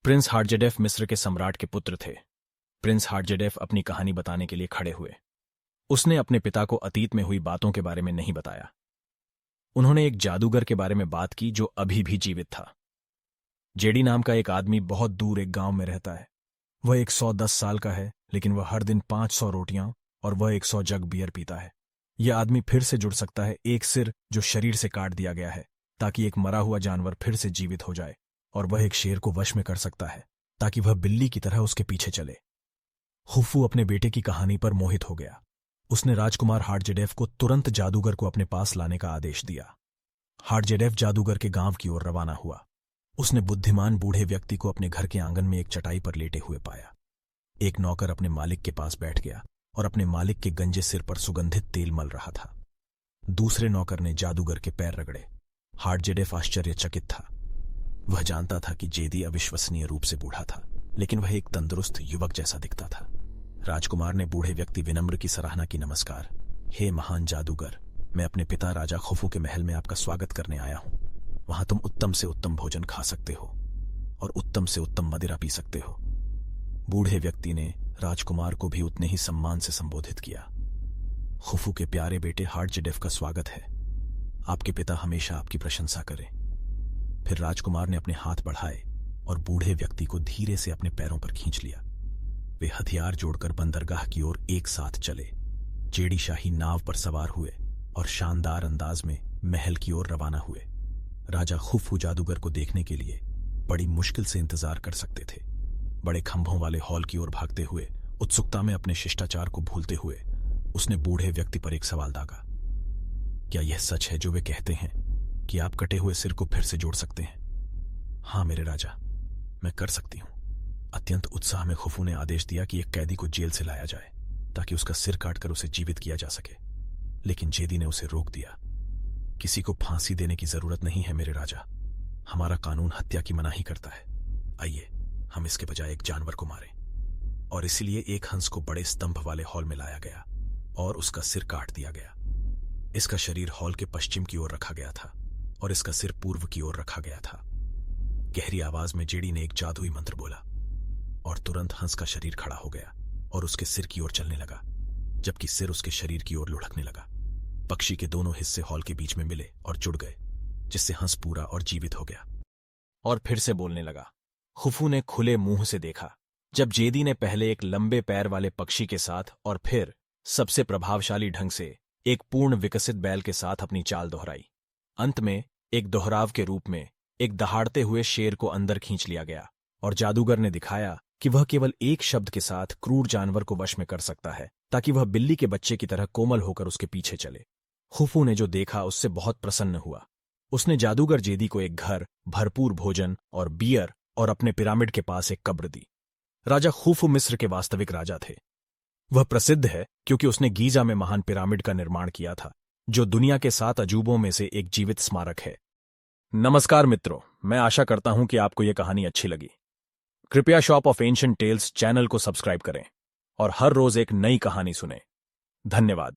Prince हार्जेडेफ मिस्र के सम्राट के पुत्र थे। प्रिंस हार्जेडेफ अपनी कहानी बताने के लिए खड़े हुए। उसने अपने पिता को अतीत में हुई बातों के बारे में नहीं बताया। उन्होंने एक जादूगर के बारे में बात की जो अभी भी जीवित था। जेडी नाम का एक आदमी बहुत दूर एक गांव में रहता है। वह 110 साल का है, लेकिन वह हर दिन 500 रोटियां और वह 100 जग बियर पीता है। यह आदमी फिर से जुड़ सकता है एक सिर जो शरीर से काट दिया गया है, ताकि एक मरा हुआ जानवर फिर से जीवित हो जाए, और वह एक शेर को वश में कर सकता है ताकि वह बिल्ली की तरह उसके पीछे चले। खुफू अपने बेटे की कहानी पर मोहित हो गया। उसने राजकुमार हार्जेडेफ को तुरंत जादूगर को अपने पास लाने का आदेश दिया। हार्जेडेफ जादूगर के गांव की ओर रवाना हुआ। उसने बुद्धिमान बूढ़े व्यक्ति को अपने घर के आंगन में एक चटाई पर लेटे हुए पाया। एक नौकर अपने मालिक के पास बैठ गया और अपने मालिक के गंजे सिर पर सुगंधित तेल मल रहा था। दूसरे नौकर ने जादूगर के पैर रगड़े। हार्जेडेफ आश्चर्यचकित था। वह जानता था कि जेदी अविश्वसनीय रूप से बूढ़ा था, लेकिन वह एक तंदुरुस्त युवक जैसा दिखता था। राजकुमार ने बूढ़े व्यक्ति विनम्र की सराहना की। नमस्कार, हे महान जादूगर, मैं अपने पिता राजा खुफू के महल में आपका स्वागत करने आया हूं। वहां तुम उत्तम से उत्तम भोजन खा सकते हो और उत्तम से उत्तम मदिरा पी सकते हो। बूढ़े व्यक्ति ने राजकुमार को भी उतने ही सम्मान से संबोधित किया। खुफू के प्यारे बेटे हार्जेडेफ का स्वागत है। आपके पिता हमेशा आपकी प्रशंसा करें। फिर राजकुमार ने अपने हाथ बढ़ाए और बूढ़े व्यक्ति को धीरे से अपने पैरों पर खींच लिया। वे हथियार जोड़कर बंदरगाह की ओर एक साथ चले। जेडी शाही नाव पर सवार हुए और शानदार अंदाज में महल की ओर रवाना हुए। राजा खुफू जादूगर को देखने के लिए बड़ी मुश्किल से इंतजार कर सकते थे। बड़े खंभों वाले हॉल की ओर भागते हुए, उत्सुकता में अपने शिष्टाचार को भूलते हुए, उसने बूढ़े व्यक्ति पर एक सवाल दागा। क्या यह सच है जो वे कहते हैं कि आप कटे हुए सिर को फिर से जोड़ सकते हैं? हाँ मेरे राजा, मैं कर सकती हूं। अत्यंत उत्साह में खुफू ने आदेश दिया कि एक कैदी को जेल से लाया जाए ताकि उसका सिर काटकर उसे जीवित किया जा सके। लेकिन जेदी ने उसे रोक दिया। किसी को फांसी देने की जरूरत नहीं है मेरे राजा। हमारा कानून हत्या की मनाही करता है। आइए हम इसके बजाय एक जानवर को मारें। और इसीलिए एक हंस को बड़े स्तंभ वाले हॉल में लाया गया और उसका सिर काट दिया गया। इसका शरीर हॉल के पश्चिम की ओर रखा गया था और इसका सिर पूर्व की ओर रखा गया था। गहरी आवाज में जेडी ने एक जादुई मंत्र बोला और तुरंत हंस का शरीर खड़ा हो गया और उसके सिर की ओर चलने लगा, जबकि सिर उसके शरीर की ओर लुढ़कने लगा। पक्षी के दोनों हिस्से हॉल के बीच में मिले और जुड़ गए, जिससे हंस पूरा और जीवित हो गया और फिर से बोलने लगा। खुफू ने खुले मुंह से देखा जब जेदी ने पहले एक लंबे पैर वाले पक्षी के साथ और फिर सबसे प्रभावशाली ढंग से एक पूर्ण विकसित बैल के साथ अपनी चाल दोहराई। अंत में एक दोहराव के रूप में एक दहाड़ते हुए शेर को अंदर खींच लिया गया और जादूगर ने दिखाया कि वह केवल एक शब्द के साथ क्रूर जानवर को वश में कर सकता है ताकि वह बिल्ली के बच्चे की तरह कोमल होकर उसके पीछे चले। खुफू ने जो देखा उससे बहुत प्रसन्न हुआ। उसने जादूगर जेदी को एक घर, भरपूर भोजन और बियर और अपने पिरामिड के पास एक कब्र दी। राजा खुफू मिस्र के वास्तविक राजा थे। वह प्रसिद्ध है क्योंकि उसने गीजा में महान पिरामिड का निर्माण किया था, जो दुनिया के 7 अजूबों में से एक जीवित स्मारक है। नमस्कार मित्रों, मैं आशा करता हूं कि आपको यह कहानी अच्छी लगी। कृपया shop of ancient tales channel को सब्सक्राइब करें और हर रोज एक नई कहानी सुनें। धन्यवाद।